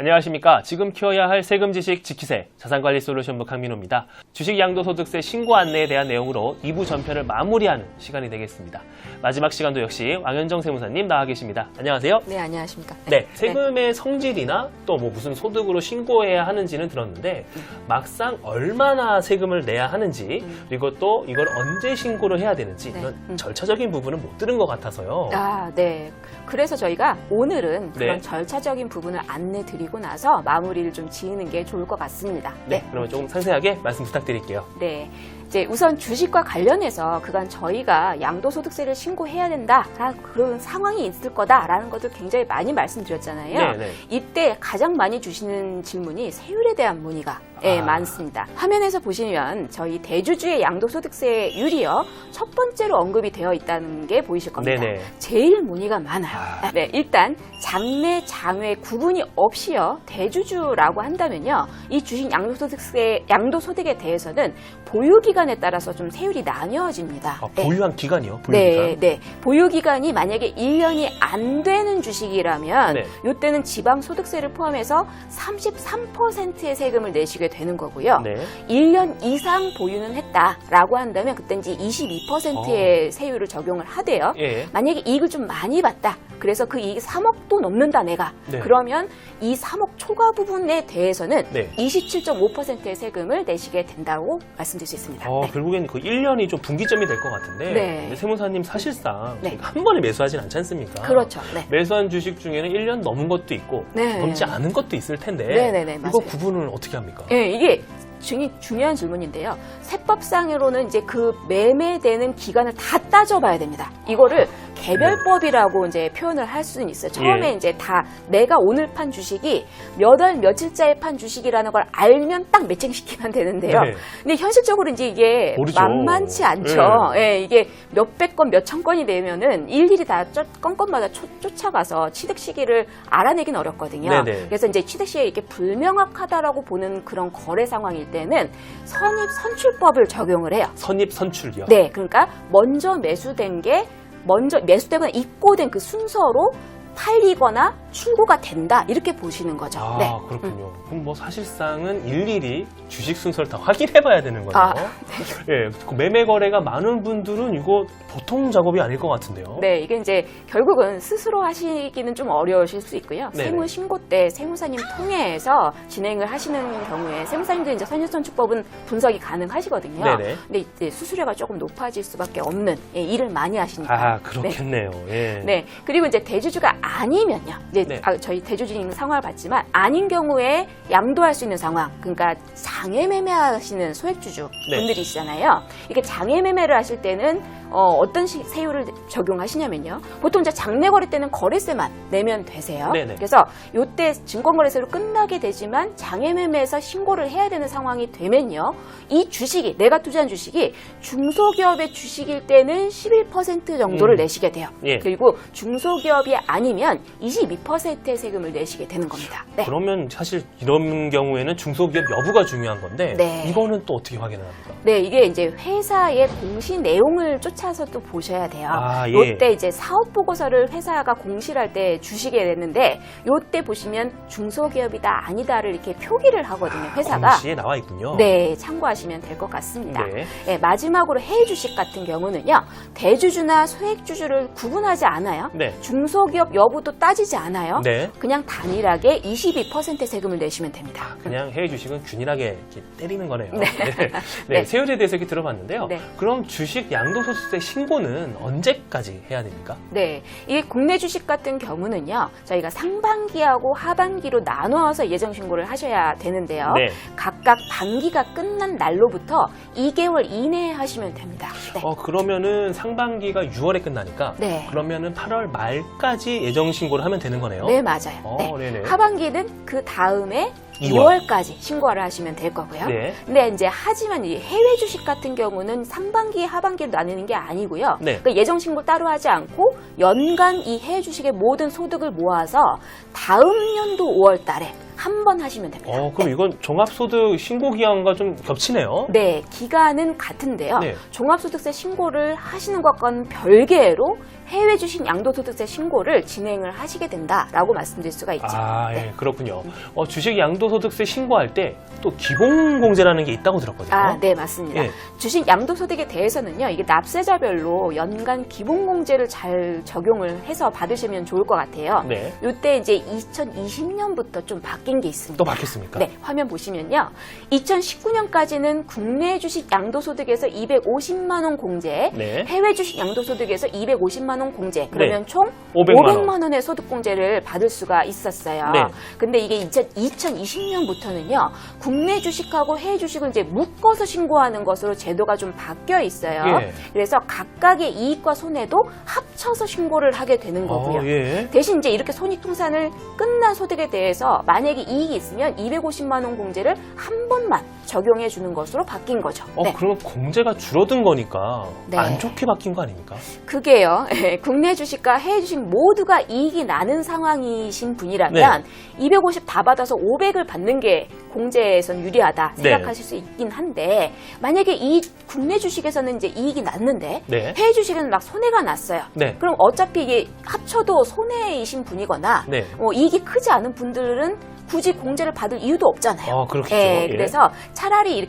안녕하십니까. 지금 키워야 할 세금 지식 지키세 자산관리 솔루션부 강민호입니다. 주식 양도소득세 신고 안내에 대한 내용으로 2부 전편을 마무리하는 시간이 되겠습니다. 마지막 시간도 역시 왕현정 세무사님 나와 계십니다. 안녕하세요. 네, 안녕하십니까. 네, 세금의 성질이나 또 뭐 무슨 소득으로 신고해야 하는지는 들었는데 막상 얼마나 세금을 내야 하는지 그리고 또 이걸 언제 신고를 해야 되는지 이런 절차적인 부분은 못 들은 것 같아서요. 네. 그래서 저희가 오늘은 그런 네. 절차적인 부분을 안내 드리고 나서 마무리를 좀 지으는 게 좋을 것 같습니다. 네, 그러면 조금 상세하게 말씀 부탁드릴게요. 네. 이제 우선 주식과 관련해서 그간 저희가 양도소득세를 신고해야 된다, 그런 상황이 있을 거다라는 것을 굉장히 많이 말씀드렸잖아요. 네. 이때 가장 많이 주시는 질문이 세율에 대한 문의가 많습니다. 화면에서 보시면 저희 대주주의 양도소득세율이요, 첫 번째로 언급이 되어 있다는 게 보이실 겁니다. 네네. 제일 문의가 많아요. 네, 일단 장내 장외 구분이 없이요, 대주주라고 한다면요, 이 주식 양도소득에 대해서는 보유기간에 따라서 좀 세율이 나뉘어집니다. 보유한 기간이요? 보유기간? 네. 보유기간이 만약에 1년이 안 되는 주식이라면 이때는 지방소득세를 포함해서 33%의 세금을 내시게 되는 거고요. 1년 이상 보유는 했다라고 한다면 그때 이제 22%의 세율을 적용을 하대요. 만약에 이익을 좀 많이 봤다, 그래서 그 이익이 3억도 넘는다 내가, 그러면 이 3억 초과 부분에 대해서는 27.5%의 세금을 내시게 된다고 말씀드릴 수 있습니다. 결국엔 그 1년이 좀 분기점이 될 것 같은데 세무사님 사실상 한 번에 매수하진 않지 않습니까? 그렇죠. 매수한 주식 중에는 1년 넘은 것도 있고 넘지 않은 것도 있을 텐데 이거 맞아요. 구분을 어떻게 합니까? 이게 중요한 질문인데요. 세법상으로는 이제 그 매매되는 기간을 다 따져봐야 됩니다. 이거를 개별법이라고 이제 표현을 할 수는 있어요. 처음에 이제 다 내가 오늘 판 주식이 몇 월 며칠자에 판 주식이라는 걸 알면 딱 매칭시키면 되는데요. 근데 현실적으로 이제 이게 모르죠. 만만치 않죠. 이게 몇백 건, 몇천 건이 되면은 일일이 다 건건마다 쫓아가서 취득 시기를 알아내긴 어렵거든요. 그래서 이제 취득 시기가 이렇게 불명확하다라고 보는 그런 거래 상황일 때는 선입 선출법을 적용을 해요. 선입 선출이요? 네, 그러니까 먼저 매수되거나 입고된 그 순서로 팔리거나 출고가 된다, 이렇게 보시는 거죠. 그렇군요. 그럼 뭐 사실상은 일일이 주식 순서를 다 확인해봐야 되는 거네요. 그 매매 거래가 많은 분들은 이거 보통 작업이 아닐 것 같은데요. 이게 이제 결국은 스스로 하시기는 좀 어려우실 수 있고요. 세무 신고 때 세무사님 통해서 진행을 하시는 경우에 세무사님도 이제 선입선출법은 분석이 가능하시거든요. 근데 이제 수수료가 조금 높아질 수밖에 없는 일을 많이 하시니까. 그렇겠네요. 그리고 이제 대주주가 아니면요. 이제 저희 대주주님 상황을 봤지만 아닌 경우에 양도할 수 있는 상황, 그러니까 장외 매매하시는 소액주주 분들이시잖아요. 이게 장외 매매를 하실 때는 어떤 세율을 적용하시냐면요. 보통 이제 장내 거래 때는 거래세만 내면 되세요. 그래서 이때 증권거래세로 끝나게 되지만 장외 매매에서 신고를 해야 되는 상황이 되면요, 이 주식이, 내가 투자한 주식이 중소기업의 주식일 때는 11% 정도를 내시게 돼요. 그리고 중소기업이 아니면 22%의 세금을 내시게 되는 겁니다. 그러면 사실 이런 경우에는 중소기업 여부가 중요한 건데 이거는 또 어떻게 확인을 합니까? 이게 이제 회사의 공시 내용을 쫓아서 또 보셔야 돼요. 요때 이제 사업 보고서를 회사가 공시를 할 때 주시게 됐는데 요때 보시면 중소기업이다 아니다를 이렇게 표기를 하거든요, 회사가. 공시에 나와 있군요. 참고하시면 될 것 같습니다. 마지막으로 해외 주식 같은 경우는요, 대주주나 소액주주를 구분하지 않아요. 중소기업 여부도 따지지 않아요. 그냥 단일하게 22% 세금을 내시면 됩니다. 그냥 해외 주식은 균일하게 이렇게 때리는 거네요. 세율에 대해서 이렇게 들어봤는데요. 그럼 주식 양도소득세 신고는 언제까지 해야 됩니까? 이게 국내 주식 같은 경우는요, 저희가 상반기하고 하반기로 나누어서 예정 신고를 하셔야 되는데요. 각각 반기가 끝난 날로부터 2개월 이내에 하시면 됩니다. 그러면은 상반기가 6월에 끝나니까 그러면은 8월 말까지 예정 신고를 하면 되는 거네요. 맞아요. 하반기는 그 다음에 2월까지 신고를 하시면 될 거고요. 근데 이제 하지만 이 해외 주식 같은 경우는 상반기, 하반기로 나누는 게 아니고요. 그러니까 예정 신고 따로 하지 않고 연간 이 해외 주식의 모든 소득을 모아서 다음 연도 5월 달에 한 번 하시면 됩니다. 그럼 이건 종합소득 신고 기간과 좀 겹치네요. 네, 기간은 같은데요. 네. 종합소득세 신고를 하시는 것과는 별개로 해외 주식 양도소득세 신고를 진행을 하시게 된다라고 말씀드릴 수가 있죠. 예, 그렇군요. 주식 양도소득세 신고할 때 또 기본공제라는 게 있다고 들었거든요. 네, 맞습니다. 예. 주식 양도소득에 대해서는요, 이게 납세자별로 연간 기본공제를 잘 적용을 해서 받으시면 좋을 것 같아요. 네. 이때 이제 2020년부터 좀 바뀐 게 있습니다. 또 바뀌었습니까? 네, 화면 보시면요. 2019년까지는 국내 주식 양도소득에서 250만 원 공제, 네. 해외 주식 양도소득에서 250만 원 공제, 그러면 네. 총 500만 500만 원의 소득 공제를 받을 수가 있었어요. 네. 근데 이게 2020년부터는요. 국내 주식하고 해외 주식을 이제 묶어서 신고하는 것으로 제도가 좀 바뀌어 있어요. 예. 그래서 각각의 이익과 손해도 합쳐서 신고를 하게 되는 거고요. 예. 대신 이제 이렇게 손익통산을 끝난 소득에 대해서 만약에 이익이 있으면 250만 원 공제를 한 번만 적용해 주는 것으로 바뀐 거죠. 네. 그러면 공제가 줄어든 거니까 네. 안 좋게 바뀐 거 아닙니까? 그게요. 국내 주식과 해외 주식 모두가 이익이 나는 상황이신 분이라면 250 다 받아서 500을 받는 게 공제에선 유리하다 생각하실 수 있긴 한데, 만약에 이 국내 주식에서는 이제 이익이 났는데 네. 해외 주식은 막 손해가 났어요. 네. 그럼 어차피 이게 합쳐도 손해이신 분이거나 네. 이익이 크지 않은 분들은 굳이 공제를 받을 이유도 없잖아요. 그렇겠죠. 예, 예. 그래서 차라리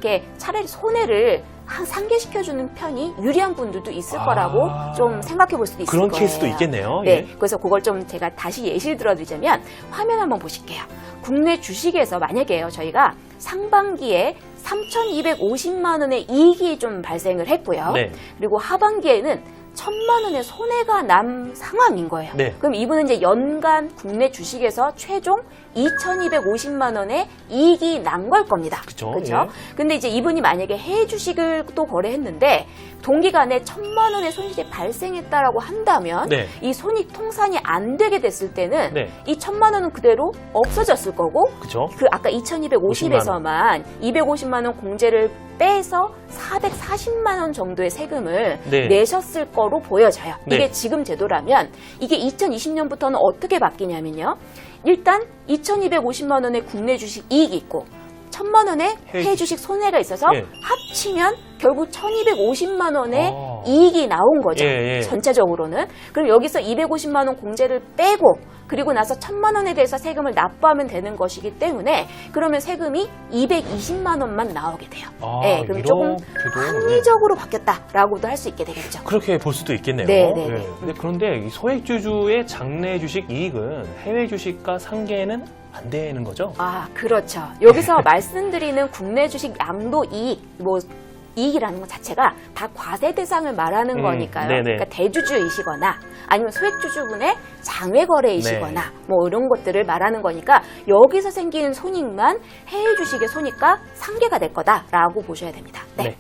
손해를 상계시켜주는 편이 유리한 분들도 있을 거라고 좀 생각해 볼 수도 있을 그런 거예요. 케이스도 있겠네요. 네, 예. 그래서 그걸 좀 제가 다시 예시를 들어드리자면 화면 한번 보실게요. 국내 주식에서 만약에요, 저희가 상반기에 3,250만 원의 이익이 좀 발생을 했고요. 네. 그리고 하반기에는 1,000만 원의 손해가 난 상황인 거예요. 네. 그럼 이분은 이제 연간 국내 주식에서 최종 2,250만 원의 이익이 난 걸 겁니다. 그쵸, 그렇죠? 예. 근데 이제 이분이 만약에 해외 주식을 또 거래했는데 동기간에 1,000만 원의 손실이 발생했다라고 한다면 네. 이 손익 통산이 안 되게 됐을 때는 네. 이 1,000만 원은 그대로 없어졌을 거고, 그죠? 그 아까 2,250에서만 250만 원 공제를 빼서 440만 원 정도의 세금을 네. 내셨을 거로 보여져요. 네. 이게 지금 제도라면 이게 2020년부터는 어떻게 바뀌냐면요. 일단 2,250만 원의 국내 주식 이익이 있고 1,000만 원의 해외 주식 손해가 있어서 예. 합치면 결국 1,250만 원의 아. 이익이 나온 거죠. 예, 예. 전체적으로는. 그럼 여기서 250만 원 공제를 빼고 그리고 나서 1,000만 원에 대해서 세금을 납부하면 되는 것이기 때문에 그러면 세금이 220만 원만 나오게 돼요. 예, 그럼 조금 합리적으로 바뀌었다라고도 할 수 있게 되겠죠. 그렇게 볼 수도 있겠네요. 네, 네, 네. 근데 그런데 이 소액주주의 장내 주식 이익은 해외 주식과 상계는 안 되는 거죠? 그렇죠. 여기서 말씀드리는 국내 주식 양도 이익, 이익이라는 것 자체가 다 과세 대상을 말하는 거니까요. 네네. 그러니까 대주주이시거나 아니면 소액주주분의 장외거래이시거나 이런 것들을 말하는 거니까 여기서 생기는 손익만 해외 주식의 손익과 상계가 될 거다라고 보셔야 됩니다. 네.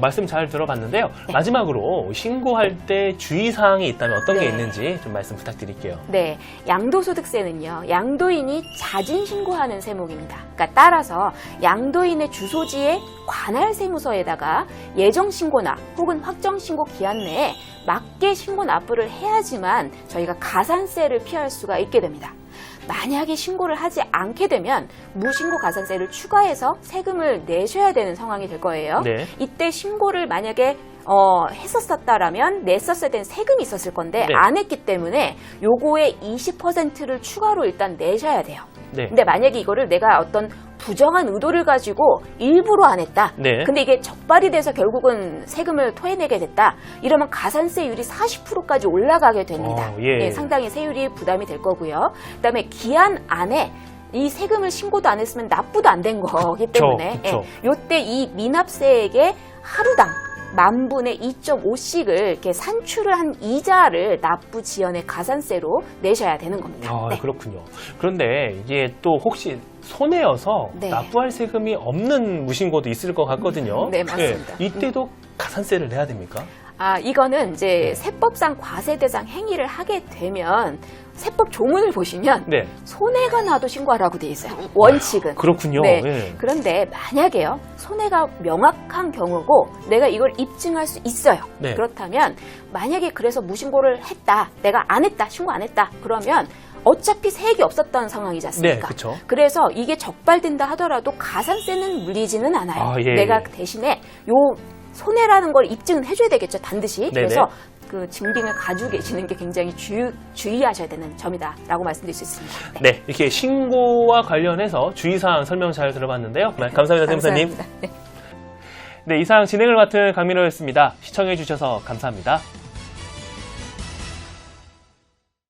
말씀 잘 들어봤는데요. 마지막으로 신고할 때 주의사항이 있다면 어떤 게 있는지 좀 말씀 부탁드릴게요. 네, 양도소득세는요, 양도인이 자진 신고하는 세목입니다. 그러니까 따라서 양도인의 주소지의 관할 세무서에다가 예정 신고나 혹은 확정 신고 기한 내에 맞게 신고 납부를 해야지만 저희가 가산세를 피할 수가 있게 됩니다. 만약에 신고를 하지 않게 되면 무신고 가산세를 추가해서 세금을 내셔야 되는 상황이 될 거예요. 네. 이때 신고를 만약에 했었다라면 냈었어야 되는 세금이 있었을 건데 네. 안 했기 때문에 요거의 20%를 추가로 일단 내셔야 돼요. 네. 근데 만약에 이거를 내가 어떤 부정한 의도를 가지고 일부러 안 했다. 네. 근데 이게 적발이 돼서 결국은 세금을 토해내게 됐다. 이러면 가산세율이 40%까지 올라가게 됩니다. 예. 상당히 세율이 부담이 될 거고요. 그다음에 기한 안에 이 세금을 신고도 안 했으면 납부도 안 된 거기 때문에 그쵸. 요때 이 미납세액의 하루당 10,000분의 2.5씩을 이렇게 산출을 한 이자를 납부 지연의 가산세로 내셔야 되는 겁니다. 네. 그렇군요. 그런데 이게 또 혹시 손해여서 네. 납부할 세금이 없는 무신고도 있을 것 같거든요. 네, 맞습니다. 이때도 가산세를 내야 됩니까? 이거는 이제 세법상 과세 대상 행위를 하게 되면 세법 조문을 보시면 네. 손해가 나도 신고하라고 돼 있어요. 원칙은. 그렇군요. 네. 예. 그런데 만약에요. 손해가 명확한 경우고 내가 이걸 입증할 수 있어요. 네. 그렇다면 만약에 그래서 무신고를 했다. 내가 안 했다. 신고 안 했다. 그러면 어차피 세액이 없었던 상황이지 않습니까? 네, 그렇죠. 그래서 이게 적발된다 하더라도 가산세는 물리지는 않아요. 아, 예. 내가 대신에 요 손해라는 걸 입증은 해줘야 되겠죠, 단듯이. 네네. 그래서 그 증빙을 가지고 계시는 게 굉장히 주의하셔야 되는 점이다라고 말씀드릴 수 있습니다. 네, 이렇게 신고와 관련해서 주의사항 설명 잘 들어봤는데요. 네, 감사합니다, 세무사님. 감사합니다. 네. 네, 이상 진행을 맡은 강민호였습니다. 시청해주셔서 감사합니다.